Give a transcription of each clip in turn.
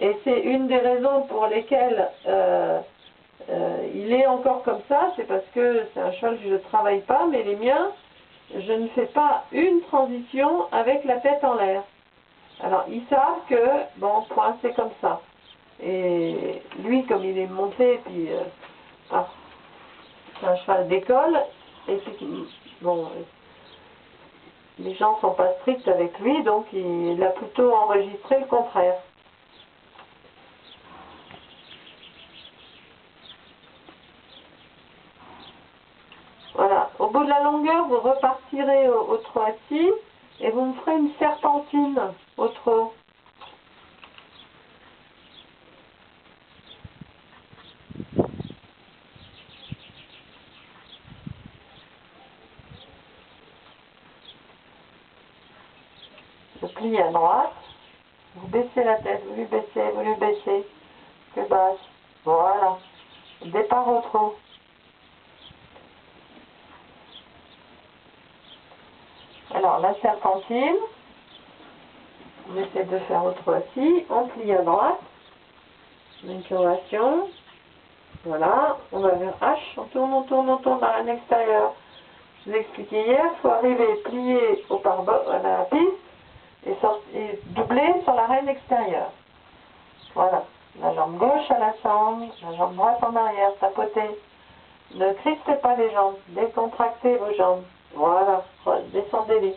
Et c'est une des raisons pour lesquelles il est encore comme ça, c'est parce que c'est un cheval que je ne travaille pas, mais les miens, je ne fais pas une transition avec la tête en l'air. Alors ils savent que, bon, point, c'est comme ça. Et lui, comme il est monté, puis c'est un cheval d'école, et puis, bon, les gens ne sont pas stricts avec lui, donc il a plutôt enregistré le contraire. Voilà, au bout de la longueur, vous repartirez au trot assis et vous me ferez une serpentine au trot. Vous pliez à droite, vous baissez la tête, vous lui baissez, que basse. Voilà, départ au trot. Alors, la serpentine, on essaie de faire au trot assis, on plie à droite, incurvation, voilà, on va vers H, on tourne dans l'extérieur. Je vous ai expliqué hier, il faut arriver, plier à la piste et doubler sur la reine extérieure. Voilà, la jambe gauche à la sangle, la jambe droite en arrière, tapotez. Ne crispez pas les jambes, décontractez vos jambes. Voilà, descendez-les.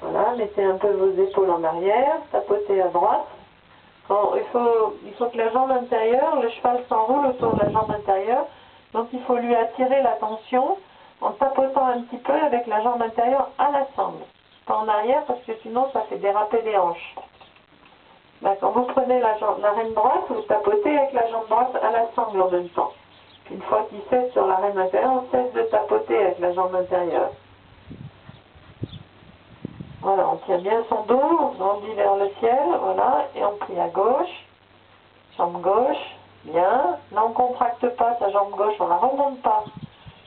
Voilà, mettez un peu vos épaules en arrière, tapotez à droite. Il faut que la jambe intérieure, le cheval s'enroule autour de la jambe intérieure, donc il faut lui attirer l'attention en tapotant un petit peu avec la jambe intérieure à la sangle. Pas en arrière parce que sinon ça fait déraper les hanches. Quand vous prenez la reine droite, vous tapotez avec la jambe droite à la sangle en même temps. Une fois qu'il cesse sur la reine intérieure, on cesse de tapoter avec la jambe intérieure. Voilà, on tient bien son dos, on grandit vers le ciel, voilà, et on plie à gauche, jambe gauche, bien. Là, on ne contracte pas sa jambe gauche, on ne la remonte pas.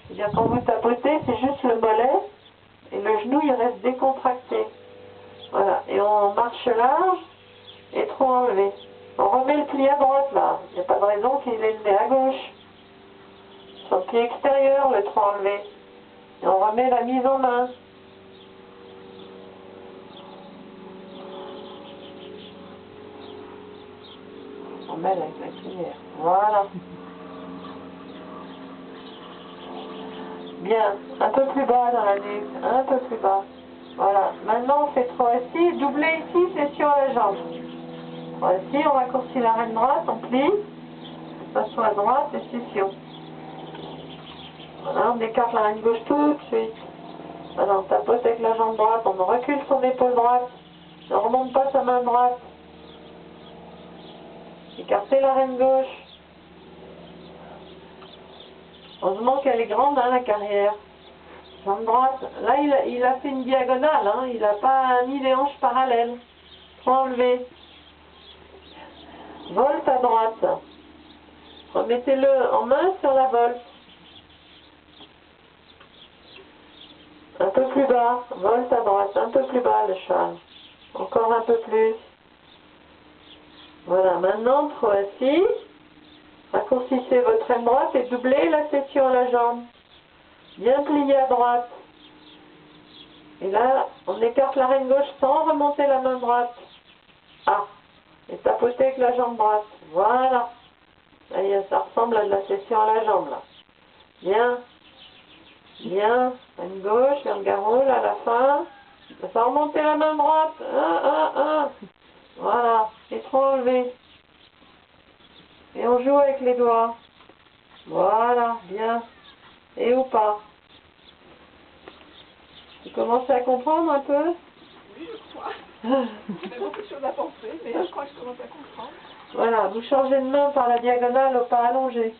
C'est-à-dire, quand vous tapotez, c'est juste le mollet, et le genou, il reste décontracté. Voilà, et on marche large, et trop enlevé. On remet le pli à droite, là. Il n'y a pas de raison qu'il ait le nez à gauche. Sur le pied extérieur, le trop enlevé. Et on remet la mise en main. On met avec la cuillère. Voilà. Bien. Un peu plus bas dans la nuque. Un peu plus bas. Voilà. Maintenant, on fait trop assis. Doublé ici, c'est sur la jambe. Trop assis, on raccourcit la reine droite, on plie. Ça soit à droite et session. Voilà, on écarte la reine gauche tout de suite. Voilà, on tapote avec la jambe droite, on recule son épaule droite. On ne remonte pas sa main droite. Écartez la reine gauche. Heureusement qu'elle est grande, hein, la carrière. Jambe droite. Là, il a fait une diagonale, hein. Il n'a pas mis les hanches parallèles. Faut enlever. Volte à droite. Remettez-le en main sur la volte. Un peu plus bas. Volte à droite. Un peu plus bas, le cheval. Encore un peu plus. Voilà, maintenant, trop assis. Raccourcissez votre aile droite et doublez la session à la jambe. Bien plié à droite. Et là, on écarte la reine gauche sans remonter la main droite. Ah. Et tapotez avec la jambe droite. Voilà. Là, ça ressemble à de la session à la jambe, là. Bien. Bien. Reine gauche, vers le garrot, là, à la fin. Sans remonter la main droite. Voilà. Et trop enlevé. Et on joue avec les doigts. Voilà. Bien. Et ou pas. Vous commencez à comprendre un peu? Oui, je crois. J'ai beaucoup de choses à penser, mais je crois que je commence à comprendre. Voilà, vous changez de main par la diagonale au pas allongé.